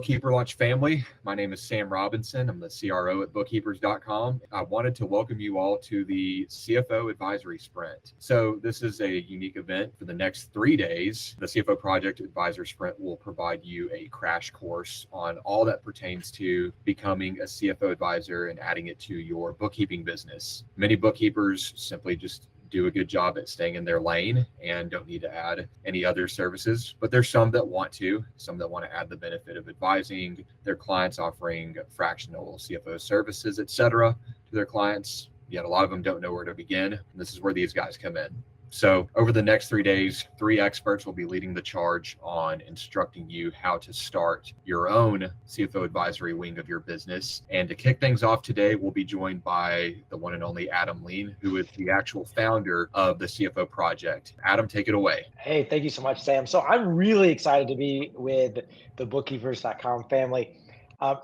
Bookkeeper Lunch family. My name is Sam Robinson. I'm the CRO at bookkeepers.com. I wanted to welcome you all to the CFO Advisory Sprint. So, this is a unique event for the next 3 days. The CFO Project Advisor Sprint will provide you a crash course on all that pertains to becoming a CFO advisor and adding it to your bookkeeping business. Many bookkeepers simply just do a good job at staying in their lane and don't need to add any other services. But there's some that want to, some that want to add the benefit of advising their clients, offering fractional CFO services, etc., to their clients. Yet a lot of them don't know where to begin. And this is where these guys come in. So over the next 3 days, 3 experts will be leading the charge on instructing you how to start your own CFO advisory wing of your business. And to kick things off today, we'll be joined by the one and only Adam Lean, who is the actual founder of the CFO Project. Adam, take it away. Hey, thank you so much, Sam. So I'm really excited to be with the bookkeepers.com family.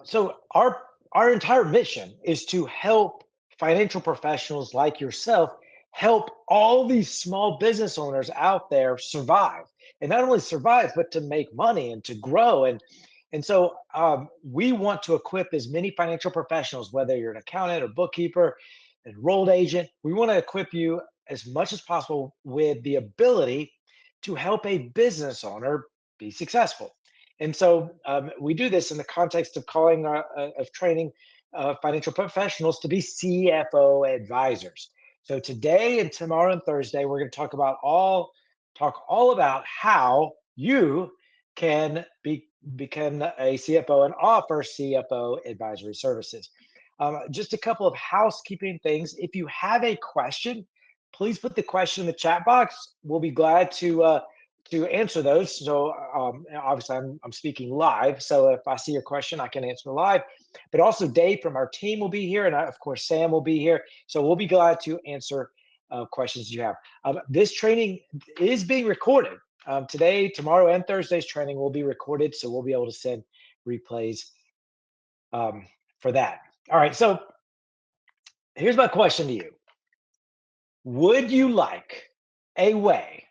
So our entire mission is to help financial professionals like yourself help all these small business owners out there survive, and not only survive but to make money and to grow. And so we want to equip as many financial professionals, whether you're an accountant or bookkeeper, enrolled agent. We want to equip you as much as possible with the ability to help a business owner be successful. And so we do this in the context of of training financial professionals to be CFO advisors. So today and tomorrow and Thursday, we're going to talk all about how you can become a CFO and offer CFO advisory services. Just a couple of housekeeping things. If you have a question, please put the question in the chat box. We'll be glad to answer those. So obviously I'm speaking live. So if I see your question, I can answer live. But also Dave from our team will be here. And of course, Sam will be here. So we'll be glad to answer questions you have. This training is being recorded. Today, tomorrow, and Thursday's training will be recorded. So we'll be able to send replays for that. All right. So here's my question to you. Would you like a way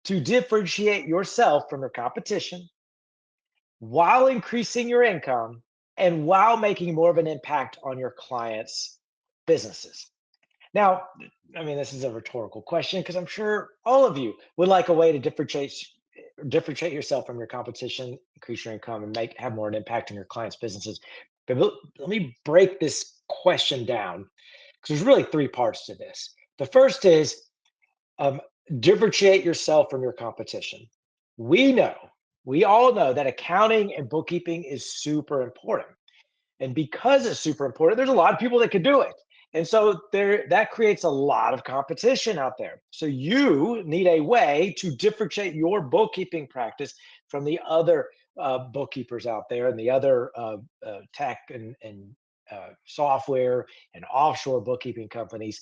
to differentiate yourself from your competition while increasing your income and while making more of an impact on your clients' businesses? Now, I mean, this is a rhetorical question because I'm sure all of you would like a way to differentiate yourself from your competition, increase your income, and have more an impact on your clients' businesses. But let me break this question down because there's really three parts to this. The first is differentiate yourself from your competition. We all know that accounting and bookkeeping is super important. And because it's super important, there's a lot of people that could do it. And so that creates a lot of competition out there. So you need a way to differentiate your bookkeeping practice from the other bookkeepers out there and the other tech and software and offshore bookkeeping companies.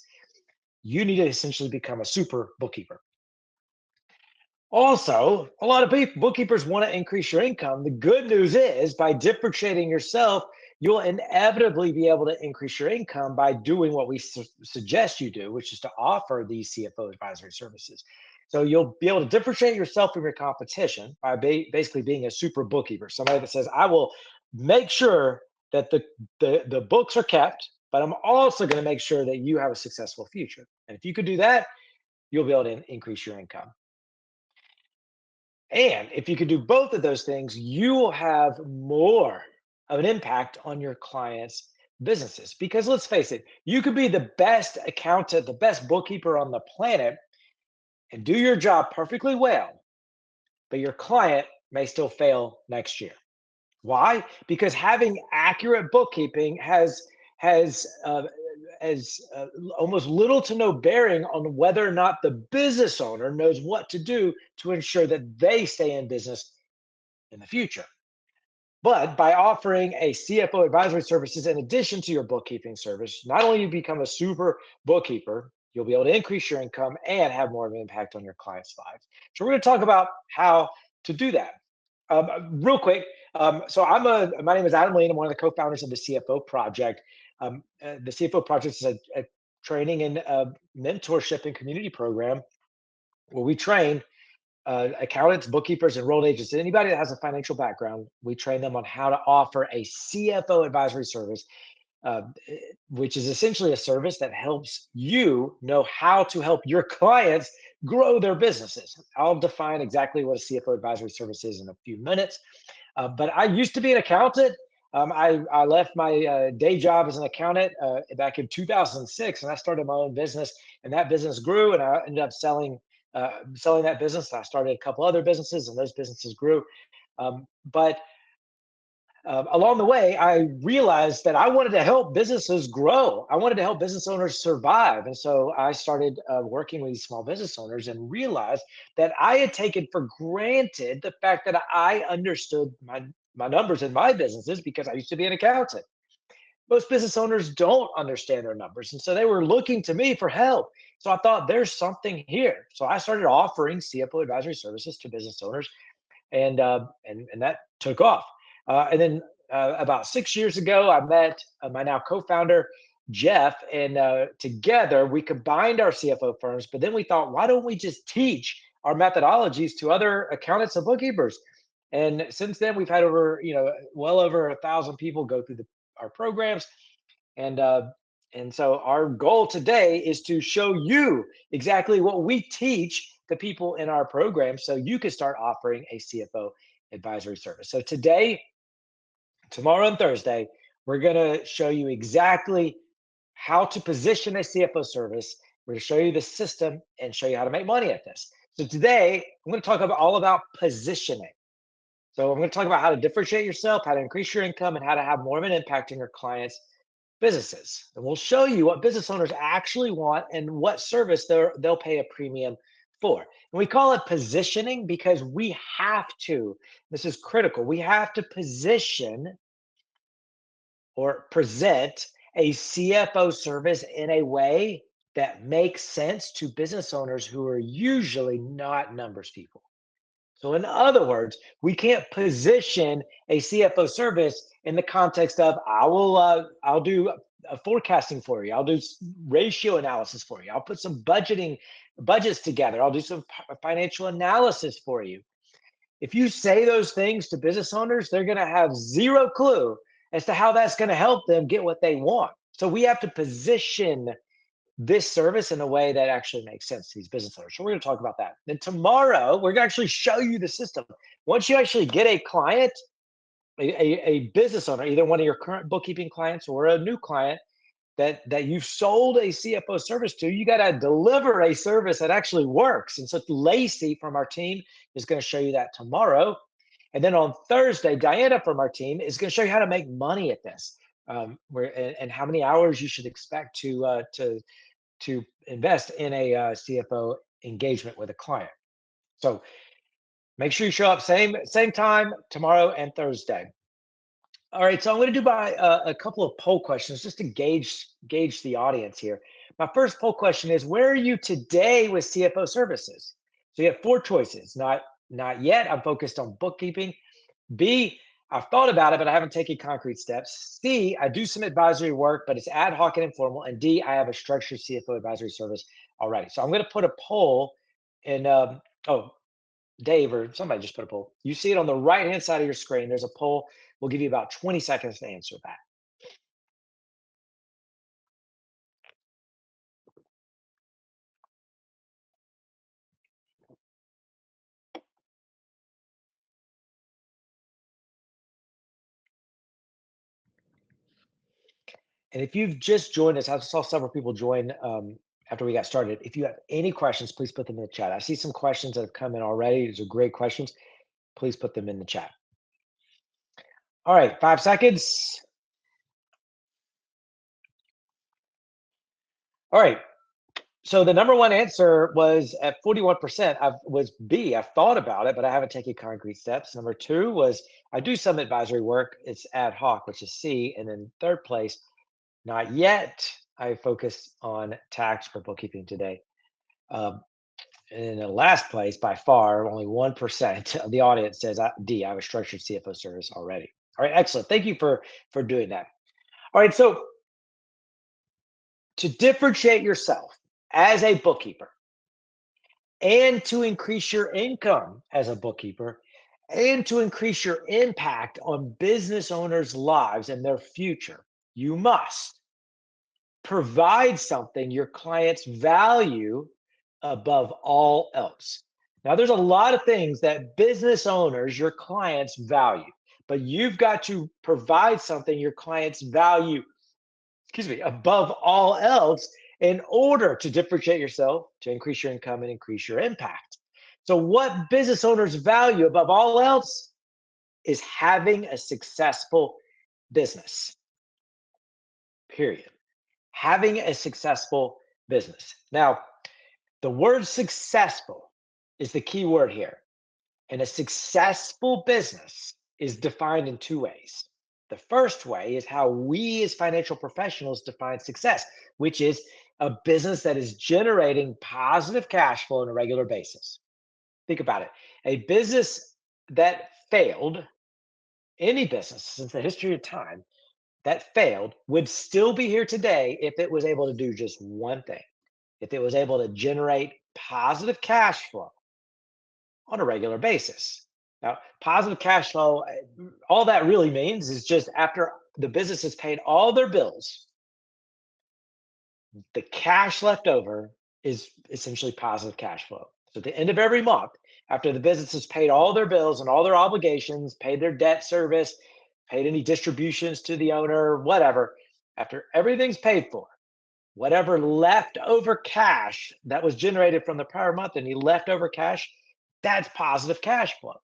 You need to essentially become a super bookkeeper. Also, a lot of bookkeepers want to increase your income. The good news is by differentiating yourself, you'll inevitably be able to increase your income by doing what we suggest you do, which is to offer these CFO advisory services. So you'll be able to differentiate yourself from your competition by basically being a super bookkeeper, somebody that says, I will make sure that the books are kept, but I'm also going to make sure that you have a successful future. And if you could do that, you'll be able to increase your income. And if you could do both of those things, you will have more of an impact on your clients' businesses. Because let's face it, you could be the best accountant, the best bookkeeper on the planet, and do your job perfectly well, but your client may still fail next year. Why? Because having accurate bookkeeping has almost little to no bearing on whether or not the business owner knows what to do to ensure that they stay in business in the future. But by offering a CFO advisory services in addition to your bookkeeping service, not only you become a super bookkeeper, you'll be able to increase your income and have more of an impact on your clients' lives. So we're going to talk about how to do that. Real quick, my name is Adam Lean. I'm one of the co-founders of the CFO Project. The CFO Project is a training and mentorship and community program where we train accountants, bookkeepers, enrolled agents, anybody that has a financial background, we train them on how to offer a CFO advisory service, uh, which is essentially a service that helps you know how to help your clients grow their businesses. I'll define exactly what a CFO advisory service is in a few minutes. But I used to be an accountant. I left my day job as an accountant back in 2006, and I started my own business. And that business grew, and I ended up selling that business. I started a couple other businesses, and those businesses grew. But along the way, I realized that I wanted to help businesses grow. I wanted to help business owners survive. And so I started working with these small business owners and realized that I had taken for granted the fact that I understood my numbers in my businesses because I used to be an accountant. Most business owners don't understand their numbers. And so they were looking to me for help. So I thought there's something here. So I started offering CFO advisory services to business owners, and that took off. And then about 6 years ago, I met my now co-founder Jeff, and together we combined our CFO firms. But then we thought, why don't we just teach our methodologies to other accountants and bookkeepers? And since then, we've had well over 1,000 people go through our programs, and so our goal today is to show you exactly what we teach the people in our program so you can start offering a CFO advisory service. So today, tomorrow, and Thursday, we're going to show you exactly how to position a CFO service. We're going to show you the system and show you how to make money at this. So today, I'm going to talk all about positioning. So I'm going to talk about how to differentiate yourself, how to increase your income, and how to have more of an impact on your clients' businesses. And we'll show you what business owners actually want and what service they'll pay a premium for. And we call it positioning because we have to, this is critical, we have to position or present a CFO service in a way that makes sense to business owners who are usually not numbers people. So in other words, we can't position a CFO service in the context of I'll do a forecasting for you. I'll do ratio analysis for you. I'll put some budgets together. I'll do some financial analysis for you. If you say those things to business owners, they're going to have zero clue as to how that's going to help them get what they want. So we have to position this service in a way that actually makes sense to these business owners. So we're going to talk about that. Then tomorrow, we're going to actually show you the system. Once you actually get a client, a business owner, either one of your current bookkeeping clients or a new client that you've sold a CFO service to, you got to deliver a service that actually works. And so Lacey from our team is going to show you that tomorrow. And then on Thursday, Diana from our team is going to show you how to make money at this, and how many hours you should expect to invest in a CFO engagement with a client. So make sure you show up same time tomorrow and Thursday. All right, so I'm going to do a couple of poll questions just to gauge the audience here. My first poll question is, where are you today with CFO services? So you have four choices. Not yet. I'm focused on bookkeeping. B, I've thought about it, but I haven't taken concrete steps. C, I do some advisory work, but it's ad hoc and informal. And D, I have a structured CFO advisory service already. So I'm going to put a poll in. Dave or somebody just put a poll. You see it on the right-hand side of your screen. There's a poll. We'll give you about 20 seconds to answer that. And if you've just joined us, I saw several people join after we got started. If you have any questions, please put them in the chat. I see some questions that have come in already. These are great questions. Please put them in the chat. All right, 5 seconds. All right. So the number one answer was at 41%. Was B. I've thought about it, but I haven't taken concrete steps. Number two was I do some advisory work. It's ad hoc, which is C. And then third place, not yet. I focus on tax for bookkeeping today. And in the last place, by far, only 1% of the audience says D. I have a structured CFO service already. All right, excellent. Thank you for doing that. All right, so to differentiate yourself as a bookkeeper, and to increase your income as a bookkeeper, and to increase your impact on business owners' lives and their future, you must provide something your clients value above all else. Now, there's a lot of things that business owners, your clients value, but you've got to provide something your clients value, above all else in order to differentiate yourself, to increase your income and increase your impact. So, what business owners value above all else is having a successful business, period. Having a successful business. Now, the word successful is the key word here. And a successful business is defined in two ways. The first way is how we as financial professionals define success, which is a business that is generating positive cash flow on a regular basis. Think about it. A business that failed, any business since the history of time that failed, would still be here today if it was able to do just one thing, if it was able to generate positive cash flow on a regular basis. Now, positive cash flow, all that really means is just after the business has paid all their bills, the cash left over is essentially positive cash flow. So at the end of every month, after the business has paid all their bills and all their obligations, paid their debt service, paid any distributions to the owner, whatever, after everything's paid for, whatever leftover cash that was generated from the prior month, any leftover cash, that's positive cash flow.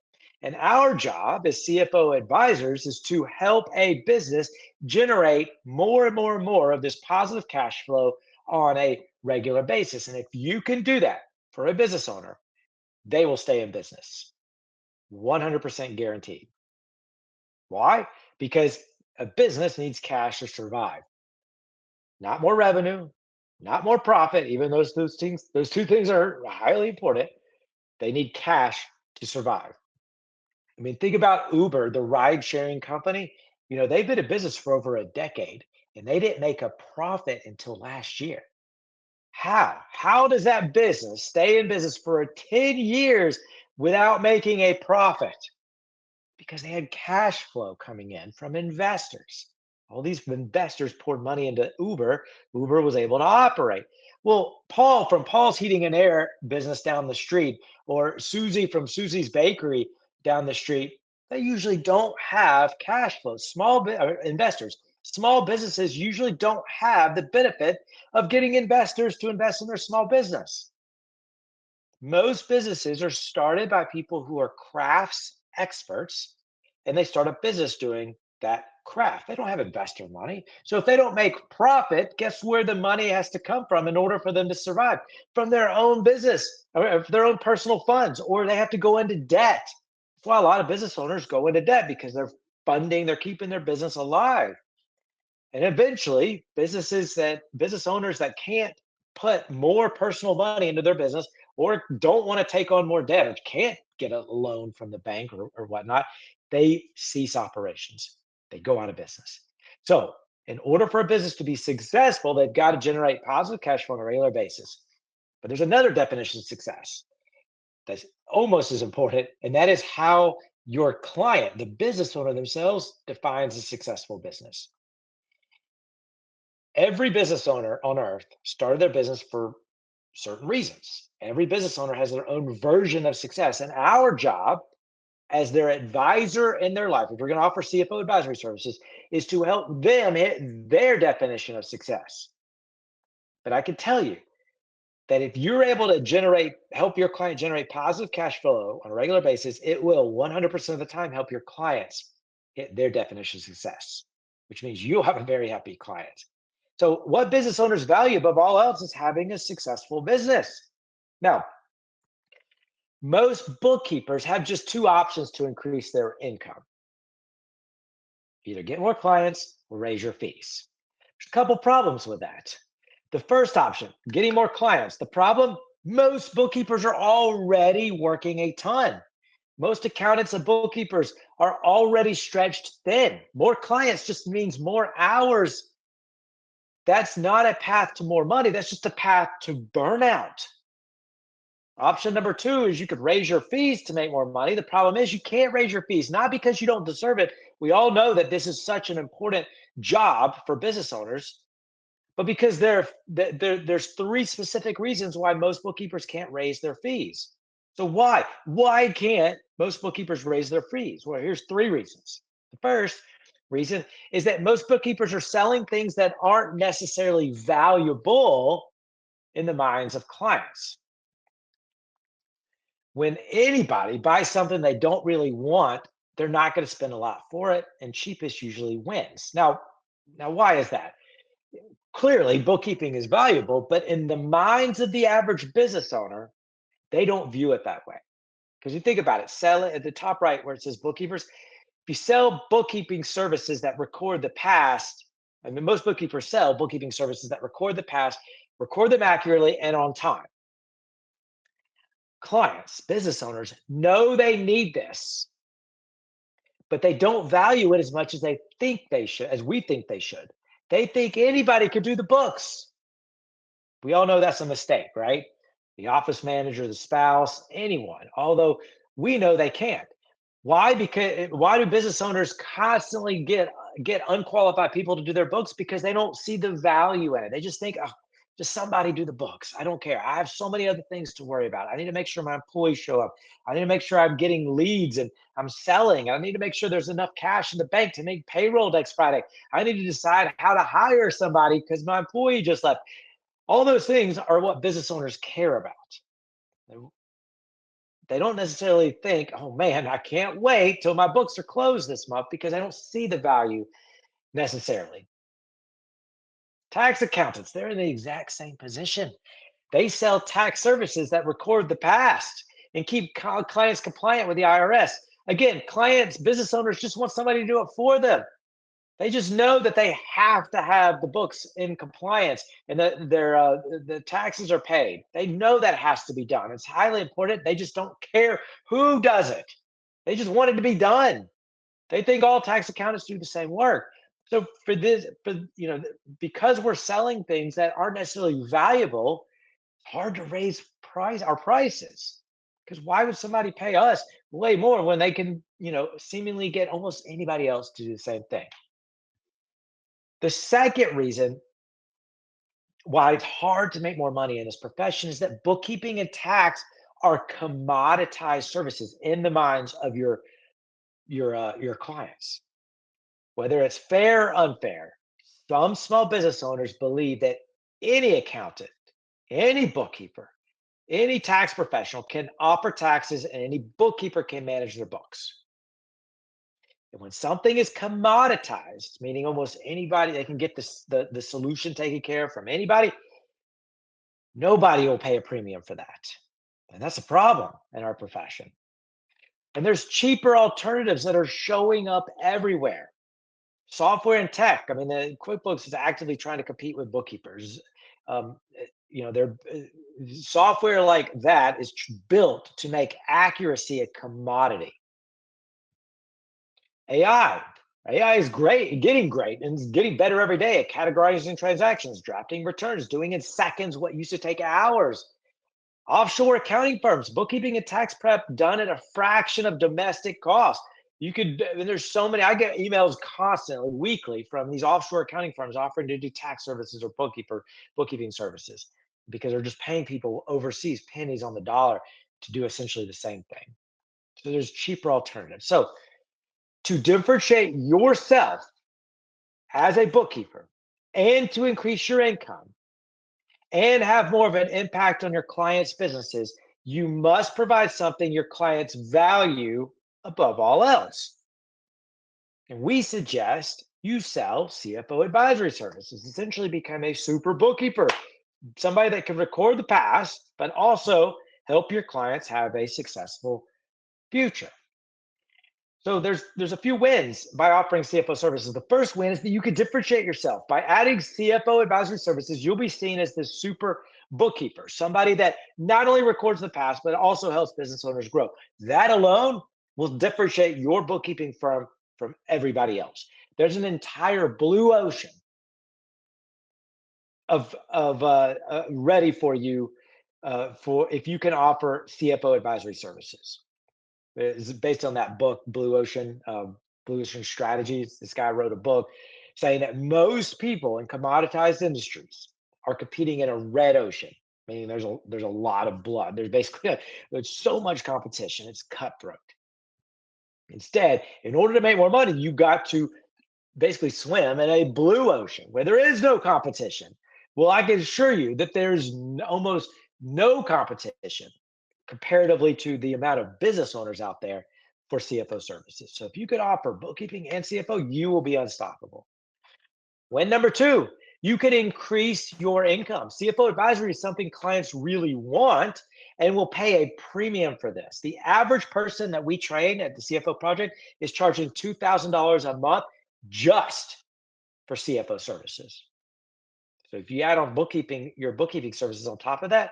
And our job as CFO advisors is to help a business generate more and more and more of this positive cash flow on a regular basis. And if you can do that for a business owner, they will stay in business. 100% guaranteed. Why? Because a business needs cash to survive. Not more revenue, not more profit, even those two things are highly important. They need cash to survive. I mean, think about Uber, the ride sharing company. They've been in business for over a decade and they didn't make a profit until last year. How does that business stay in business for 10 years without making a profit? Because they had cash flow coming in from investors. All these investors poured money into Uber. Uber was able to operate. Well, Paul from Paul's Heating and Air business down the street, or Susie from Susie's Bakery down the street, they usually don't have cash flow. Investors, small businesses usually don't have the benefit of getting investors to invest in their small business. Most businesses are started by people who are crafts experts, and they start a business doing that craft. They don't have investor money. So if they don't make profit, guess where the money has to come from in order for them to survive? From their own business, or their own personal funds, or they have to go into debt. That's why a lot of business owners go into debt, because they're keeping their business alive. And eventually, business owners that can't put more personal money into their business, or don't want to take on more debt, or can't get a loan from the bank or whatnot, they cease operations. They go out of business. So, in order for a business to be successful, they've got to generate positive cash flow on a regular basis. But there's another definition of success that's almost as important, and that is how your client, the business owner themselves, defines a successful business. Every business owner on earth started their business for certain reasons. Every business owner has their own version of success. And our job as their advisor in their life, if we're going to offer CFO advisory services, is to help them hit their definition of success. But I can tell you that if you're able to help your client generate positive cash flow on a regular basis, it will 100% of the time help your clients hit their definition of success, which means you'll have a very happy client. So what business owners value above all else is having a successful business. Now, most bookkeepers have just two options to increase their income. Either get more clients or raise your fees. There's a couple problems with that. The first option, getting more clients. The problem, most bookkeepers are already working a ton. Most accountants and bookkeepers are already stretched thin. More clients just means more hours. That's not a path to more money. That's just a path to burnout. Option number two is you could raise your fees to make more money. The problem is you can't raise your fees, not because you don't deserve it. We all know that this is such an important job for business owners, but because there's three specific reasons why most bookkeepers can't raise their fees. So why? Why can't most bookkeepers raise their fees? Well, here's three reasons. The first reason is that most bookkeepers are selling things that aren't necessarily valuable in the minds of clients. When anybody buys something they don't really want, they're not going to spend a lot for it, and cheapest usually wins. Now, why is that? Clearly, bookkeeping is valuable, but in the minds of the average business owner, they don't view it that way. Because you think about it, sell it at the top right where it says bookkeepers. If you sell bookkeeping services that record the past, I mean, most bookkeepers sell bookkeeping services that record the past, record them accurately and on time. Clients, business owners know they need this, but they don't value it as much as they think they should, as we think they should. They think anybody could do the books. We all know that's a mistake, right? The office manager, the spouse, anyone, although we know they can't. Why? Because why do business owners constantly get unqualified people to do their books? Because they don't see the value in it. They just think, oh, just somebody do the books. I don't care. I have so many other things to worry about. I need to make sure my employees show up. I need to make sure I'm getting leads and I'm selling. I need to make sure there's enough cash in the bank to make payroll next Friday. I need to decide how to hire somebody because my employee just left. All those things are what business owners care about. They don't necessarily think, oh man, I can't wait till my books are closed this month because I don't see the value necessarily. Tax accountants, they're in the exact same position. They sell tax services that record the past and keep clients compliant with the IRS. Again, clients, business owners just want somebody to do it for them. They just know that they have to have the books in compliance and that the taxes are paid. They know that has to be done. It's highly important. They just don't care who does it. They just want it to be done. They think all tax accountants do the same work. So because we're selling things that aren't necessarily valuable, it's hard to raise our prices. Because why would somebody pay us way more when they can, seemingly get almost anybody else to do the same thing? The second reason why it's hard to make more money in this profession is that bookkeeping and tax are commoditized services in the minds of your clients. Whether it's fair or unfair, some small business owners believe that any accountant, any bookkeeper, any tax professional can offer taxes and any bookkeeper can manage their books. And when something is commoditized, meaning almost anybody, they can get the solution taken care of from anybody, nobody will pay a premium for that. And that's a problem in our profession. And there's cheaper alternatives that are showing up everywhere. Software and tech. I mean, the QuickBooks is actively trying to compete with bookkeepers. Their software like that is built to make accuracy a commodity. AI is great, getting great, and it's getting better every day at categorizing transactions, drafting returns, doing in seconds what used to take hours. Offshore accounting firms, bookkeeping and tax prep done at a fraction of domestic cost. There's so many, I get emails constantly, weekly from these offshore accounting firms offering to do tax services or bookkeeping services because they're just paying people overseas pennies on the dollar to do essentially the same thing. So there's cheaper alternatives. So to differentiate yourself as a bookkeeper and to increase your income and have more of an impact on your clients' businesses, you must provide something your clients value above all else. And we suggest you sell CFO advisory services, essentially become a super bookkeeper, somebody that can record the past, but also help your clients have a successful future. So there's a few wins by offering CFO services. The first win is that you can differentiate yourself. By adding CFO advisory services, you'll be seen as the super bookkeeper, somebody that not only records the past, but also helps business owners grow. That alone will differentiate your bookkeeping firm from everybody else. There's an entire blue ocean of ready for you for if you can offer CFO advisory services. It's based on that book, Blue Ocean Strategies. This guy wrote a book saying that most people in commoditized industries are competing in a red ocean, meaning there's a lot of blood. There's so much competition. It's cutthroat. Instead, in order to make more money, you got to basically swim in a blue ocean where there is no competition. Well, I can assure you that there's almost no competition comparatively to the amount of business owners out there for CFO services. So if you could offer bookkeeping and CFO, you will be unstoppable. Win number two, you can increase your income. CFO advisory is something clients really want and will pay a premium for this. The average person that we train at the CFO project is charging $2,000 a month just for CFO services. So if you add on bookkeeping, your bookkeeping services on top of that,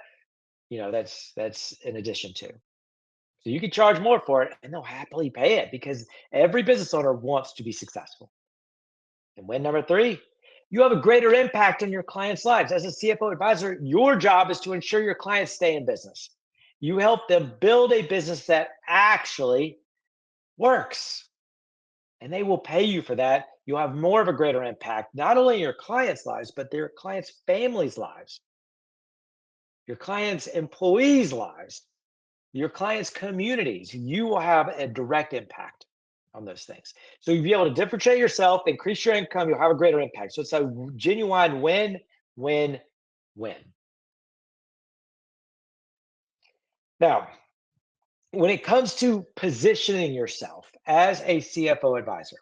that's in addition to. So you can charge more for it and they'll happily pay it because every business owner wants to be successful. And win number three, you have a greater impact on your clients' lives. As a CFO advisor, your job is to ensure your clients stay in business. You help them build a business that actually works. And they will pay you for that. You'll have more of a greater impact, not only in your clients' lives, but their clients' families' lives, your clients' employees' lives, your clients' communities. You will have a direct impact on those things. So you'll be able to differentiate yourself, increase your income, you'll have a greater impact. So it's a genuine win, win, win. Now, when it comes to positioning yourself as a CFO advisor,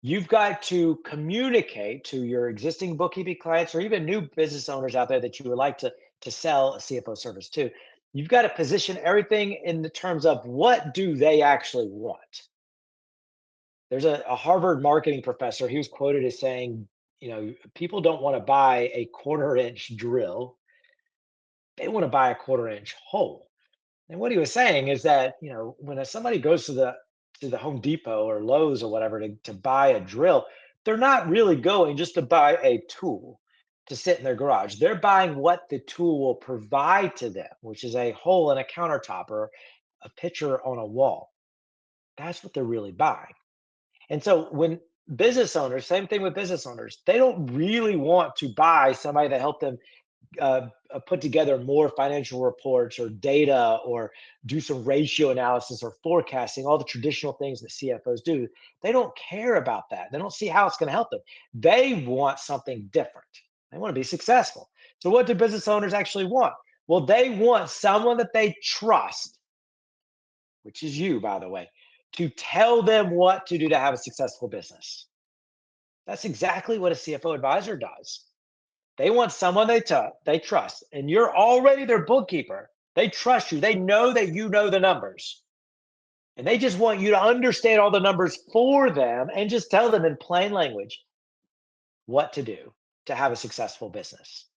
you've got to communicate to your existing bookkeeping clients or even new business owners out there that you would like to sell a CFO service to. You've got to position everything in the terms of what do they actually want. There's a Harvard marketing professor. He was quoted as saying, people don't want to buy a 1/4 inch drill. They want to buy a 1/4 inch hole. And what he was saying is that, when somebody goes to the Home Depot or Lowe's or whatever to buy a drill, they're not really going just to buy a tool to sit in their garage. They're buying what the tool will provide to them, which is a hole in a countertop or a picture on a wall. That's what they're really buying. And so when business owners, same thing with business owners, they don't really want to buy somebody that helped them put together more financial reports or data or do some ratio analysis or forecasting, all the traditional things that CFOs do. They don't care about that. They don't see how it's going to help them. They want something different. They want to be successful. So what do business owners actually want? Well, they want someone that they trust, which is you, by the way, to tell them what to do to have a successful business. That's exactly what a CFO advisor does. They want someone they trust, and you're already their bookkeeper. They trust you. They know that you know the numbers, and they just want you to understand all the numbers for them and just tell them in plain language what to do to have a successful business.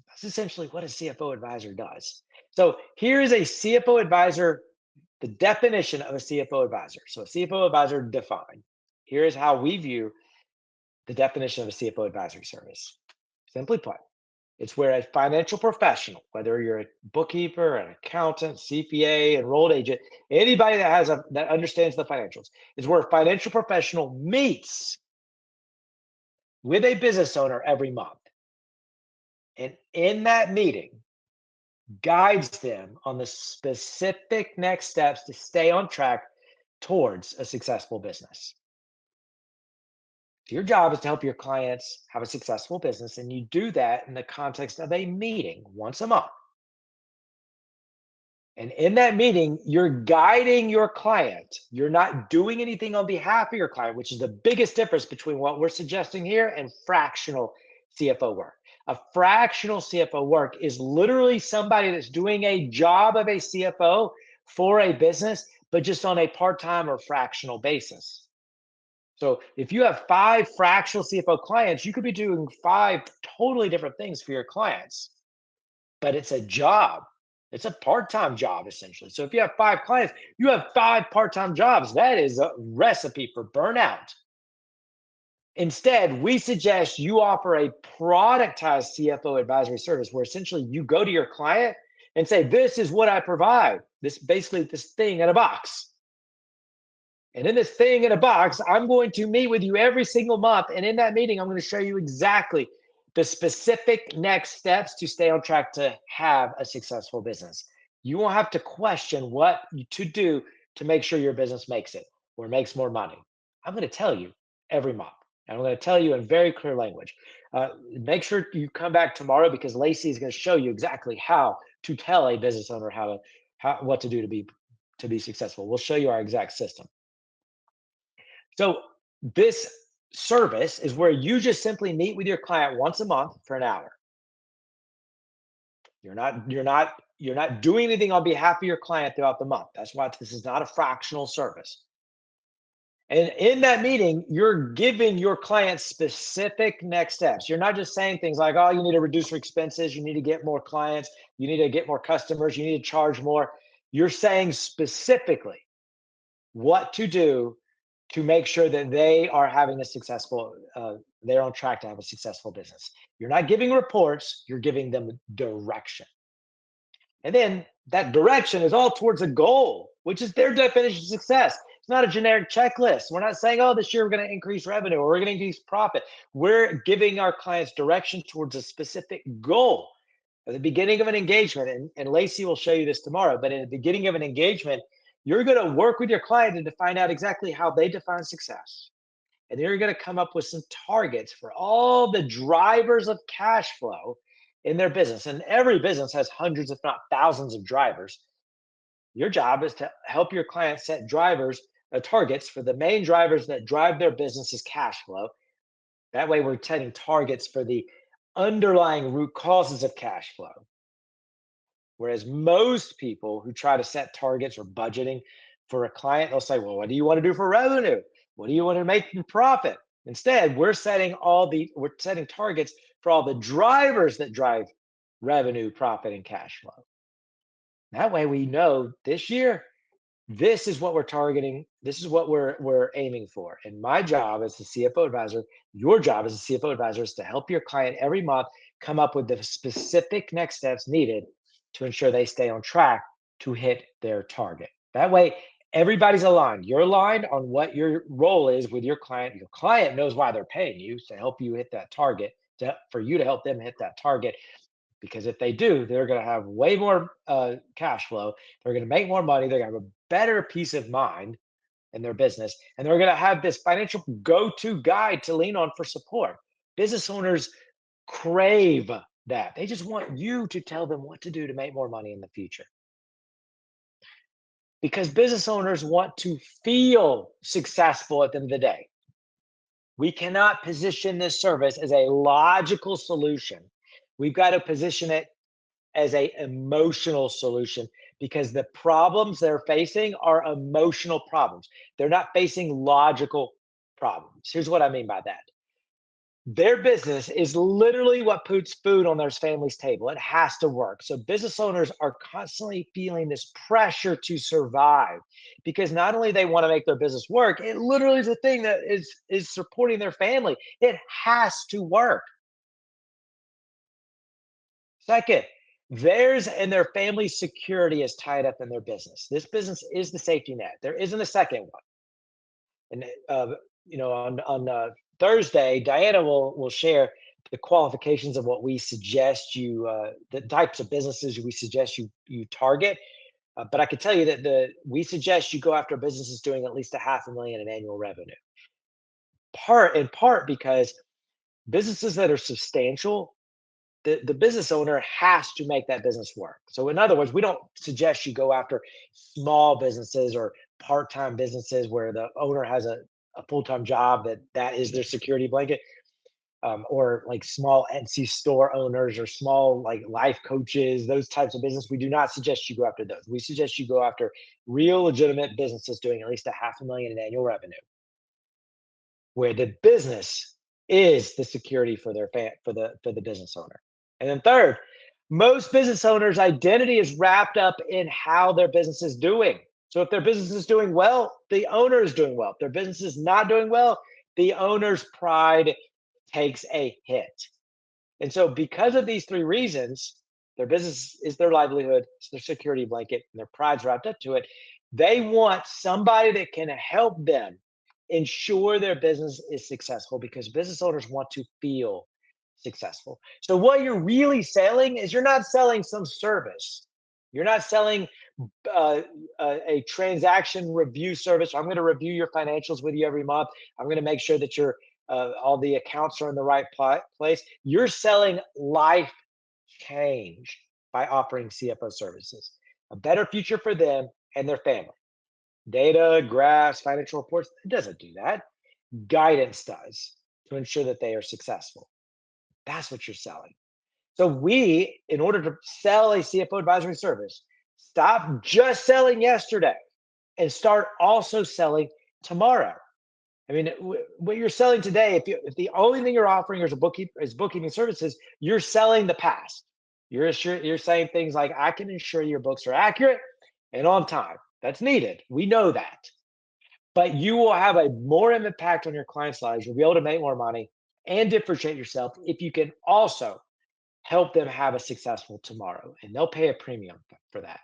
That's essentially what a CFO advisor does. So here's a CFO advisor, the definition of a CFO advisor. So a CFO advisor defined. Here's how we view the definition of a CFO advisory service. Simply put, it's where a financial professional, whether you're a bookkeeper, an accountant, CPA, enrolled agent, anybody that understands the financials, is where a financial professional meets with a business owner every month. And in that meeting, guides them on the specific next steps to stay on track towards a successful business. Your job is to help your clients have a successful business, and you do that in the context of a meeting once a month. And in that meeting, you're guiding your client. You're not doing anything on behalf of your client, which is the biggest difference between what we're suggesting here and fractional CFO work. A fractional CFO work is literally somebody that's doing a job of a CFO for a business, but just on a part-time or fractional basis. So if you have 5 fractional CFO clients, you could be doing 5 totally different things for your clients, but it's a job. It's a part-time job, essentially. So if you have 5 clients, you have 5 part-time jobs. That is a recipe for burnout. Instead, we suggest you offer a productized CFO advisory service where essentially you go to your client and say, this is what I provide. This basically this thing in a box. And in this thing in a box, I'm going to meet with you every single month. And in that meeting, I'm going to show you exactly the specific next steps to stay on track to have a successful business. You won't have to question what to do to make sure your business makes it or makes more money. I'm going to tell you every month. And I'm going to tell you in very clear language. Make sure you come back tomorrow because Lacey is going to show you exactly how to tell a business owner what to do to be successful. We'll show you our exact system. So this service is where you just simply meet with your client once a month for an hour. You're not doing anything on behalf of your client throughout the month. That's why this is not a fractional service. And in that meeting, you're giving your client specific next steps. You're not just saying things like, oh, you need to reduce your expenses, you need to get more clients, you need to get more customers, you need to charge more. You're saying specifically what to do to make sure that they are having a successful, they're on track to have a successful business. You're not giving reports, you're giving them direction. And then that direction is all towards a goal, which is their definition of success. It's not a generic checklist. We're not saying, oh, this year we're going to increase revenue or we're going to increase profit. We're giving our clients direction towards a specific goal. At the beginning of an engagement, and Lacey will show you this tomorrow, but in the beginning of an engagement, you're going to work with your client to find out exactly how they define success. And you're going to come up with some targets for all the drivers of cash flow in their business. And every business has hundreds, if not thousands of drivers. Your job is to help your client set targets for the main drivers that drive their business's cash flow. That way we're setting targets for the underlying root causes of cash flow. Whereas most people who try to set targets or budgeting for a client, they'll say, well, what do you want to do for revenue? What do you want to make in profit? Instead, we're setting targets for all the drivers that drive revenue, profit, and cash flow. That way we know this year, this is what we're targeting. This is what we're aiming for. And my job as the CFO advisor, your job as a CFO advisor is to help your client every month come up with the specific next steps needed to ensure they stay on track to hit their target. That way, everybody's aligned. You're aligned on what your role is with your client. Your client knows why they're paying you to help you hit that target, for you to help them hit that target. Because if they do, they're going to have way more cash flow. They're going to make more money. They're going to have a better peace of mind in their business. And they're going to have this financial go-to guide to lean on for support. Business owners crave that. They just want you to tell them what to do to make more money in the future. Because business owners want to feel successful at the end of the day. We cannot position this service as a logical solution. We've got to position it as an emotional solution because the problems they're facing are emotional problems. They're not facing logical problems. Here's what I mean by that. Their business is literally what puts food on their family's table. It has to work. So business owners are constantly feeling this pressure to survive because not only they want to make their business work, it literally is a thing that is supporting their family. It has to work. Second, theirs and their family's security is tied up in their business. This business is the safety net. There isn't a second one. And on Thursday, Diana will share the qualifications of what we suggest you, the types of businesses we suggest you target. But I can tell you that we suggest you go after businesses doing at least $500,000 in annual revenue. In part because businesses that are substantial, the business owner has to make that business work. So in other words, we don't suggest you go after small businesses or part-time businesses where the owner has a full-time job that is their security blanket, or like small Etsy store owners or small like life coaches, those types of business. We do not suggest you go after those. We suggest you go after real legitimate businesses doing at least $500,000 in annual revenue, where the business is the security for the business owner. And then third, most business owners' identity is wrapped up in how their business is doing. So if their business is doing well, the owner is doing well. If their business is not doing well, the owner's pride takes a hit. And so because of these three reasons, their business is their livelihood, it's their security blanket, and their pride's wrapped up to it. They want somebody that can help them ensure their business is successful because business owners want to feel successful. So what you're really selling is you're not selling some service. You're not selling uh, a transaction review service. I'm going to review your financials with you every month. I'm going to make sure that your all the accounts are in the right place. You're selling life change by offering CFO services, a better future for them and their family. Data, graphs, financial reports, it doesn't do that. Guidance does to ensure that they are successful. That's what you're selling. So we, in order to sell a CFO advisory service, stop just selling yesterday and start also selling tomorrow. I mean, what you're selling today, if the only thing you're offering is bookkeeping services, you're selling the past. You're saying things like, I can ensure your books are accurate and on time. That's needed. We know that. But you will have a more impact on your clients' lives. You'll be able to make more money and differentiate yourself if you can also help them have a successful tomorrow. And they'll pay a premium for that.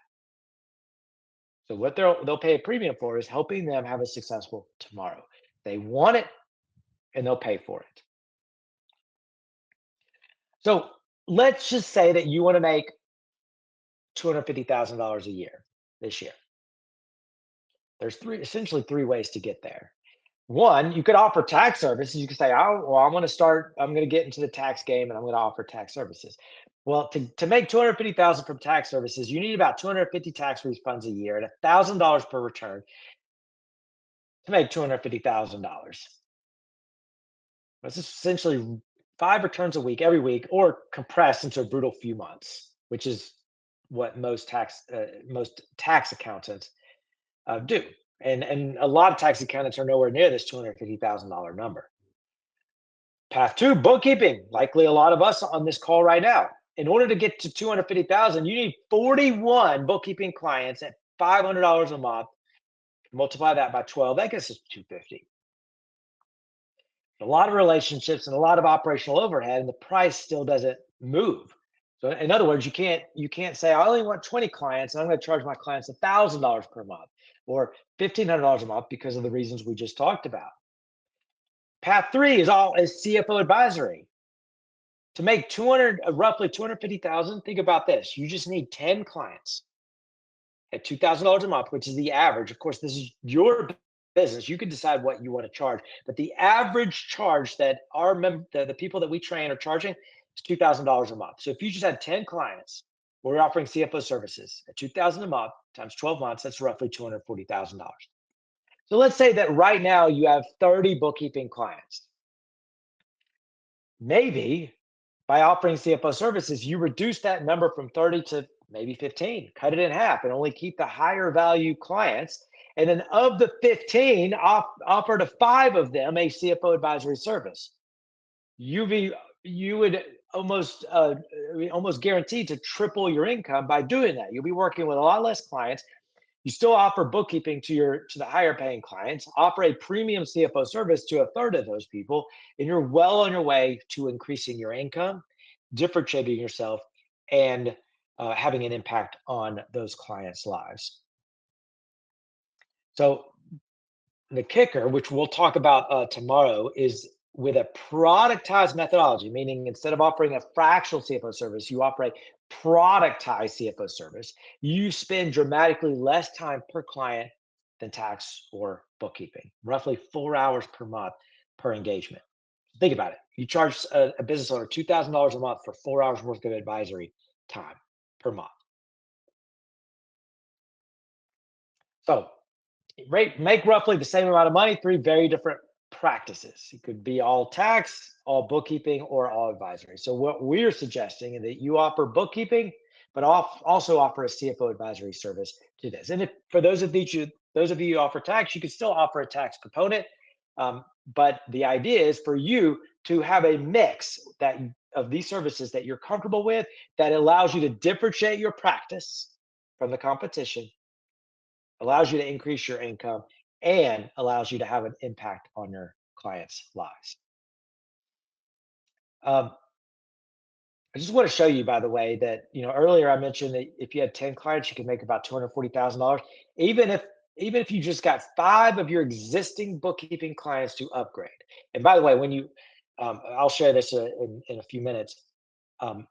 So what they'll pay a premium for is helping them have a successful tomorrow. They want it and they'll pay for it. So let's just say that you want to make $250,000 a year this year. There's essentially three ways to get there. One, you could offer tax services. You could say, oh, well, I'm going to get into the tax game and I'm going to offer tax services. Well, to make $250,000 from tax services, you need about 250 tax refunds a year at $1,000 per return to make $250,000. That's essentially 5 returns a week, every week, or compressed into a brutal few months, which is what most tax accountants do. And a lot of tax accountants are nowhere near this $250,000 number. Path two, bookkeeping. Likely a lot of us on this call right now. In order to get to 250,000, you need 41 bookkeeping clients at $500 a month. Multiply that by 12, that gets us 250. A lot of relationships and a lot of operational overhead, and the price still doesn't move. So in other words, you can't say I only want 20 clients and I'm going to charge my clients $1,000 per month or $1,500 a month because of the reasons we just talked about. Path three is CFO advisory. To make roughly 250,000, think about this. You just need 10 clients at $2,000 a month, which is the average. Of course, this is your business. You can decide what you want to charge, but the average charge that the people that we train are charging is $2,000 a month. So if you just had 10 clients, we're offering CFO services at $2,000 a month times 12 months, that's roughly $240,000. So let's say that right now you have 30 bookkeeping clients. Maybe by offering CFO services, you reduce that number from 30 to maybe 15, cut it in half and only keep the higher value clients. And then of the 15, offer to 5 of them a CFO advisory service. You would almost guaranteed to triple your income by doing that. You'll be working with a lot less clients. You still offer bookkeeping to the higher paying clients, offer a premium CFO service to a third of those people, and you're well on your way to increasing your income, differentiating yourself, and having an impact on those clients' lives. So the kicker, which we'll talk about tomorrow, is with a productized methodology, meaning instead of offering a fractional CFO service, you offer a productized CFO service. You spend dramatically less time per client than tax or bookkeeping, roughly 4 hours per month per engagement. Think about it. You charge a business owner $2,000 a month for 4 hours worth of advisory time per month. So make roughly the same amount of money, 3 very different practices. It could be all tax, all bookkeeping, or all advisory. So what we're suggesting is that you offer bookkeeping, but also offer a CFO advisory service to this. And if for those of you who offer tax, you can still offer a tax component. But the idea is for you to have a mix of these services that you're comfortable with, that allows you to differentiate your practice from the competition, allows you to increase your income, and allows you to have an impact on your clients' lives. Um, I just want to show you, by the way, that earlier I mentioned that if you had 10 clients, you could make about $240,000. Even if even if you just got 5 of your existing bookkeeping clients to upgrade. And by the way, I'll share this in a few minutes. Um,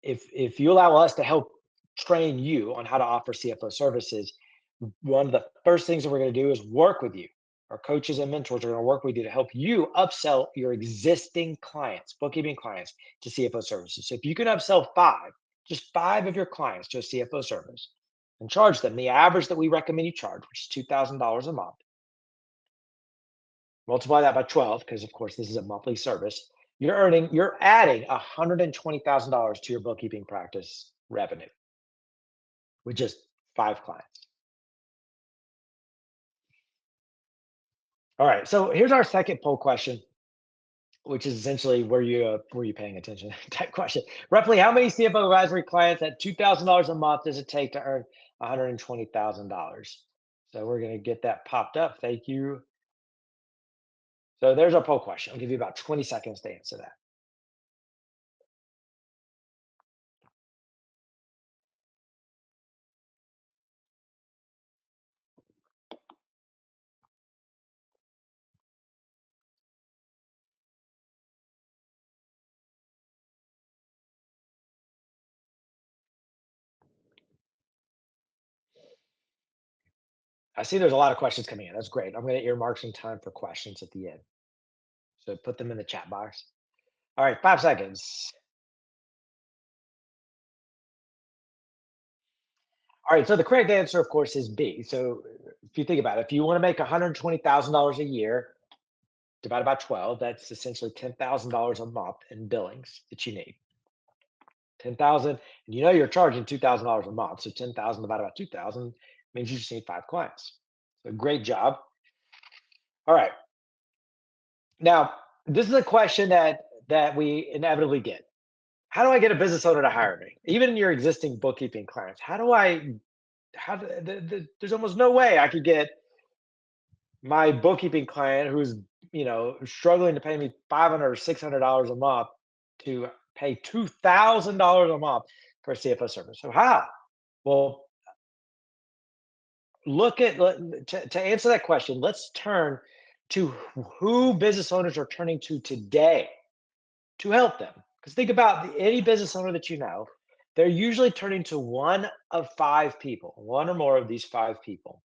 if you allow us to help train you on how to offer CFO services, one of the first things that we're going to do is work with you. Our coaches and mentors are going to work with you to help you upsell your existing clients, bookkeeping clients, to CFO services. So if you can upsell just 5 of your clients to a CFO service and charge them the average that we recommend you charge, which is $2,000 a month, multiply that by 12, because of course this is a monthly service, you're adding $120,000 to your bookkeeping practice revenue with just 5 clients. All right, so here's our second poll question, which is essentially were you paying attention type question. Roughly how many CFO advisory clients at $2,000 a month does it take to earn $120,000? So we're going to get that popped up. Thank you. So there's our poll question. I'll give you about 20 seconds to answer that. I see there's a lot of questions coming in. That's great. I'm going to earmark some time for questions at the end. So put them in the chat box. All right, 5 seconds. All right, so the correct answer, of course, is B. So if you think about it, if you want to make $120,000 a year divided by 12, that's essentially $10,000 a month in billings that you need. 10,000, and you're charging $2,000 a month, so 10,000 divided by 2,000 means you just need 5 clients. So great job. All right. Now, this is a question that we inevitably get. How do I get a business owner to hire me? Even your existing bookkeeping clients, there's almost no way I could get my bookkeeping client who's struggling to pay me $500 or $600 a month to pay $2,000 a month for a CFO service. So how? Well, to answer that question, let's turn to who business owners are turning to today to help them. Because think about any business owner that you know, they're usually turning to one of 5 people, one or more of these 5 people.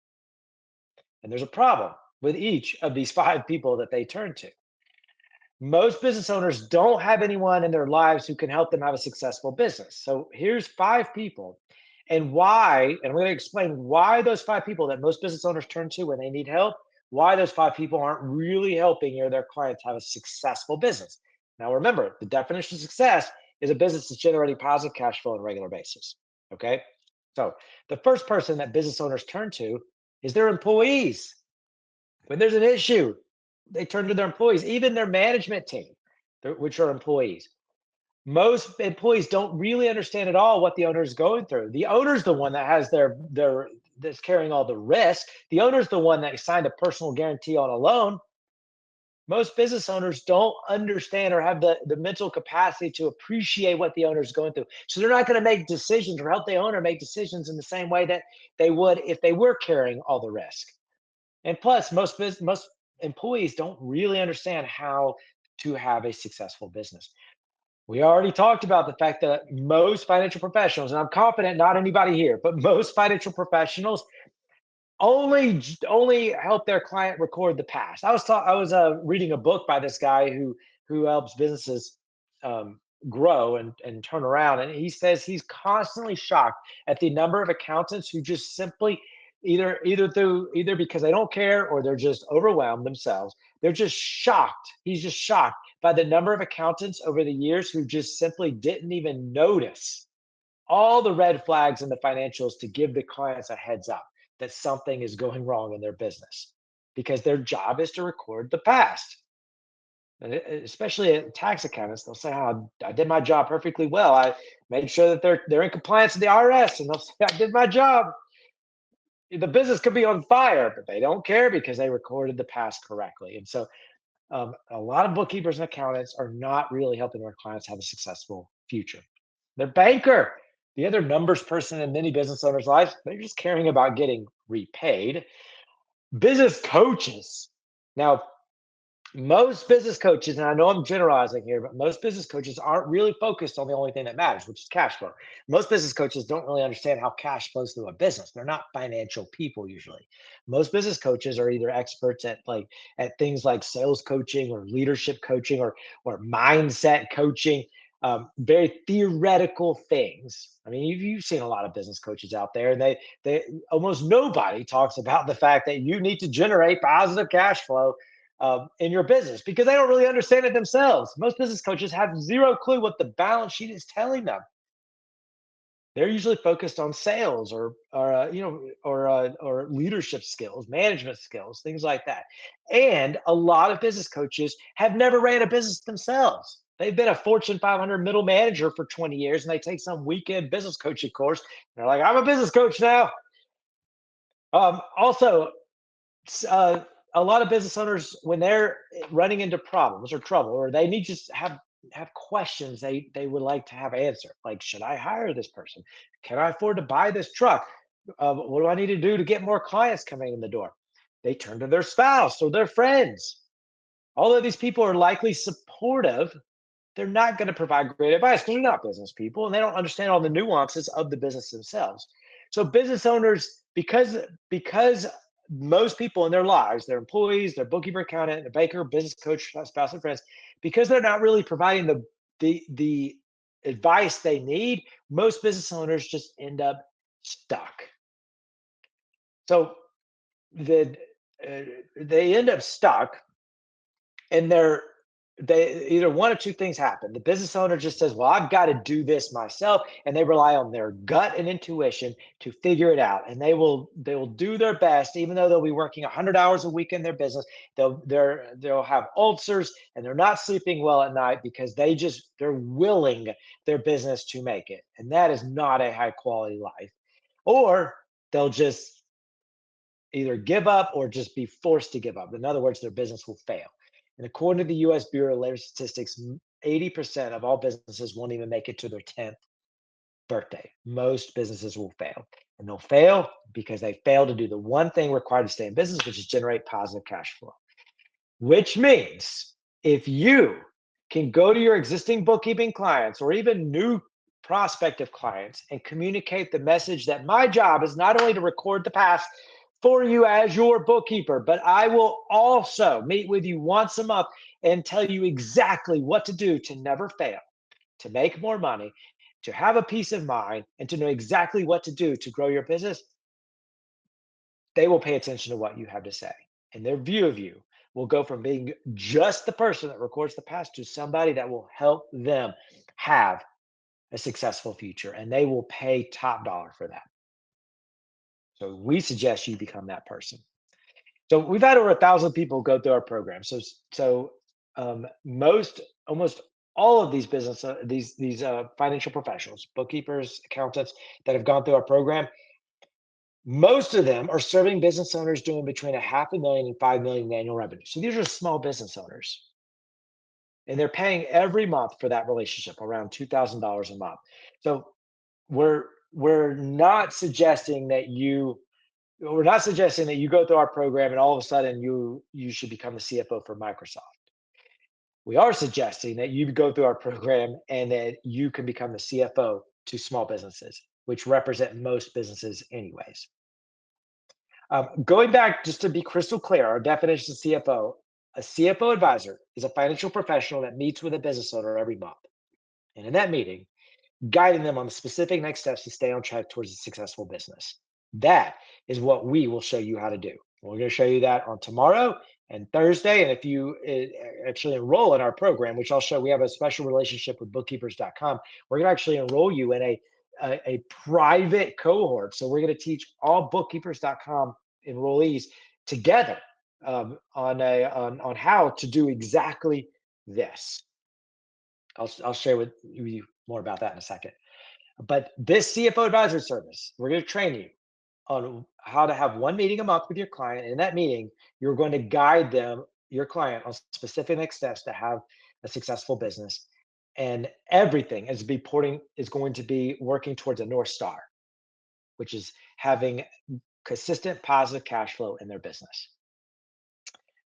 And there's a problem with each of these 5 people that they turn to. Most business owners don't have anyone in their lives who can help them have a successful business. So here's 5 people and why, and we're going to explain why those 5 people that most business owners turn to when they need help, why those 5 people aren't really helping their clients have a successful business. Now, remember, the definition of success is a business that's generating positive cash flow on a regular basis. Okay. So the first person that business owners turn to is their employees. When there's an issue, they turn to their employees, even their management team, which are employees. Most employees don't really understand at all what the owner is going through. The owner's the one that has that's carrying all the risk. The owner's the one that signed a personal guarantee on a loan. Most business owners don't understand or have the mental capacity to appreciate what the owner is going through. So they're not going to make decisions or help the owner make decisions in the same way that they would if they were carrying all the risk. And plus, most employees don't really understand how to have a successful business. We already talked about the fact that most financial professionals, and I'm confident not anybody here, but most financial professionals only help their client record the past. I was reading a book by this guy who helps businesses grow and turn around, and he says he's constantly shocked at the number of accountants who just simply either because they don't care or they're just overwhelmed themselves. They're just shocked. He's just shocked by the number of accountants over the years who just simply didn't even notice all the red flags in the financials to give the clients a heads up that something is going wrong in their business, because their job is to record the past. And especially tax accountants, they'll say, "Oh, I did my job perfectly well. I made sure that they're in compliance with the IRS," and they'll say, "I did my job." The business could be on fire, but they don't care because they recorded the past correctly. And so A lot of bookkeepers and accountants are not really helping their clients have a successful future. Their banker, the other numbers person in many business owners' lives, they're just caring about getting repaid. Business coaches. Now, most business coaches, and I know I'm generalizing here, but most business coaches aren't really focused on the only thing that matters, which is cash flow. Most business coaches don't really understand how cash flows through a business. They're not financial people usually. Most business coaches are either experts at things like sales coaching or leadership coaching or mindset coaching, very theoretical things. I mean, you've seen a lot of business coaches out there, and they almost nobody talks about the fact that you need to generate positive cash flow in your business because they don't really understand it themselves. Most business coaches have zero clue what the balance sheet is telling them. They're usually focused on sales or leadership skills, management skills, things like that. And a lot of business coaches have never ran a business themselves. They've been a Fortune 500 middle manager for 20 years, and they take some weekend business coaching course. They're like, I'm a business coach now. Also, uh, a lot of business owners, when they're running into problems or trouble, or they need to have questions they would like to have answered, like, should I hire this person? Can I afford to buy this truck? What do I need to do to get more clients coming in the door? They turn to their spouse or their friends. Although these people are likely supportive, they're not going to provide great advice because they're not business people and they don't understand all the nuances of the business themselves. So business owners, because most people in their lives, their employees, their bookkeeper, accountant, their banker, business coach, spouse, and friends, because they're not really providing the advice they need, most business owners just end up stuck. So the they end up stuck and they either one or two things happen. The business owner just says, well, I've got to do this myself, and they rely on their gut and intuition to figure it out, and they will do their best even though they'll be working 100 hours a week in their business. They'll have ulcers and they're not sleeping well at night because they're willing their business to make it, and that is not a high quality life. Or they'll just either give up or just be forced to give up. In other words, their business will fail. And according to the US Bureau of Labor Statistics, 80% of all businesses won't even make it to their 10th birthday. Most businesses will fail. And they'll fail because they fail to do the one thing required to stay in business, which is generate positive cash flow. Which means if you can go to your existing bookkeeping clients or even new prospective clients and communicate the message that my job is not only to record the past for you as your bookkeeper, but I will also meet with you once a month and tell you exactly what to do to never fail, to make more money, to have a peace of mind, and to know exactly what to do to grow your business. They will pay attention to what you have to say. And their view of you will go from being just the person that records the past to somebody that will help them have a successful future. And they will pay top dollar for that. So we suggest you become that person. So we've had over 1,000 people go through our program. Almost all of these financial professionals, bookkeepers, accountants that have gone through our program, most of them are serving business owners doing between $500,000 and $5 million in annual revenue. So these are small business owners, and they're paying every month for that relationship, around $2,000 a month. So we're not suggesting that you go through our program and all of a sudden you should become the CFO for Microsoft. We are suggesting that you go through our program and that you can become the CFO to small businesses, which represent most businesses anyways. Going back, just to be crystal clear, our definition of CFO, a CFO advisor is a financial professional that meets with a business owner every month. And in that meeting, guiding them on the specific next steps to stay on track towards a successful business. That is what we will show you how to do. We're going to show you that on tomorrow and Thursday. And if you actually enroll in our program, which I'll show, we have a special relationship with bookkeepers.com. We're going to actually enroll you in a private cohort. So we're going to teach all bookkeepers.com enrollees together on how to do exactly this. I'll share with you more about that in a second. But this CFO advisory service, we're going to train you on how to have one meeting a month with your client. In that meeting, you're going to guide them your client on specific next steps to have a successful business. And everything is going to be working towards a North Star, which is having consistent positive cash flow in their business.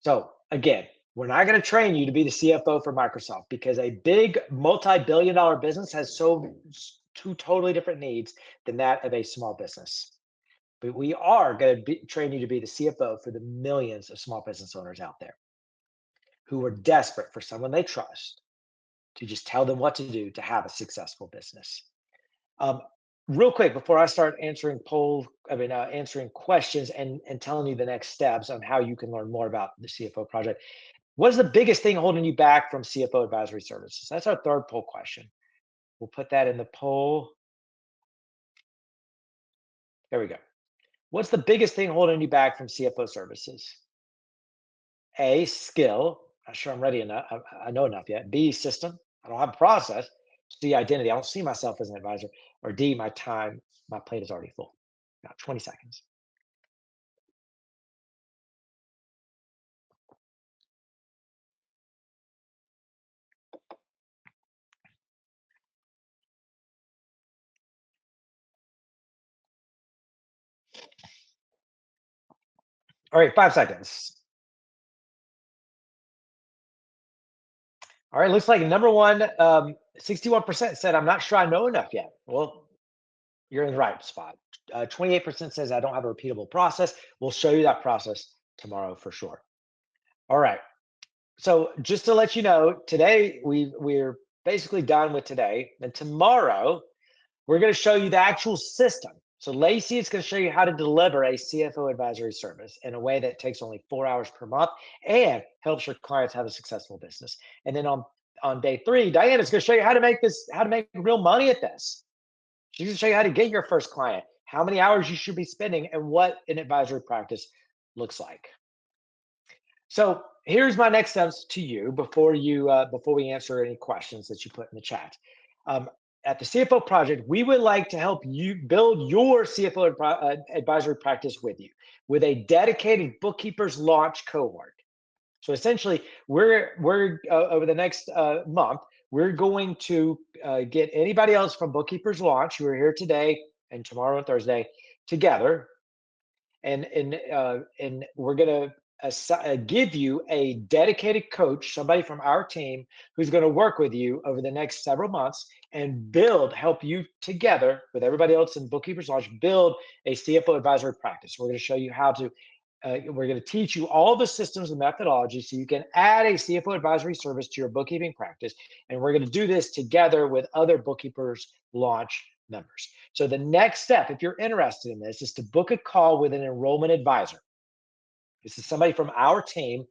So again, we're not going to train you to be the CFO for Microsoft, because a big multi-billion-dollar business has two totally different needs than that of a small business. But we are going to train you to be the CFO for the millions of small business owners out there who are desperate for someone they trust to just tell them what to do to have a successful business. Real quick, before I start answering answering questions and telling you the next steps on how you can learn more about the CFO project, what is the biggest thing holding you back from CFO advisory services? That's our third poll question. We'll put that in the poll. There we go. What's the biggest thing holding you back from CFO services? A, skill. Not sure I'm ready enough. I know enough yet. B, system. I don't have a process. C, identity. I don't see myself as an advisor. Or D, my time. My plate is already full. Now, 20 seconds. All right, 5 seconds. All right, looks like number one, 61% said, I'm not sure I know enough yet. Well, you're in the right spot. 28% says, I don't have a repeatable process. We'll show you that process tomorrow for sure. All right. So just to let you know, today we're basically done with today. And tomorrow, we're going to show you the actual system. So Lacey is going to show you how to deliver a CFO advisory service in a way that takes only 4 hours per month and helps your clients have a successful business. And then on day 3, Diane is going to show you how to make real money at this. She's going to show you how to get your first client, how many hours you should be spending, and what an advisory practice looks like. So here's my next steps to you before we answer any questions that you put in the chat. At the CFO Project, we would like to help you build your CFO advisory practice with you with a dedicated Bookkeepers launch cohort. So essentially, we're over the next month, we're going to get anybody else from Bookkeepers launch who are here today and tomorrow and Thursday together, and we're going to give you a dedicated coach, somebody from our team who's going to work with you over the next several months and help you together with everybody else in Bookkeepers Launch, build a CFO advisory practice. We're going to show you how to, we're going to teach you all the systems and methodologies so you can add a CFO advisory service to your bookkeeping practice. And we're going to do this together with other Bookkeepers Launch members. So the next step, if you're interested in this, is to book a call with an enrollment advisor. This is somebody from our team.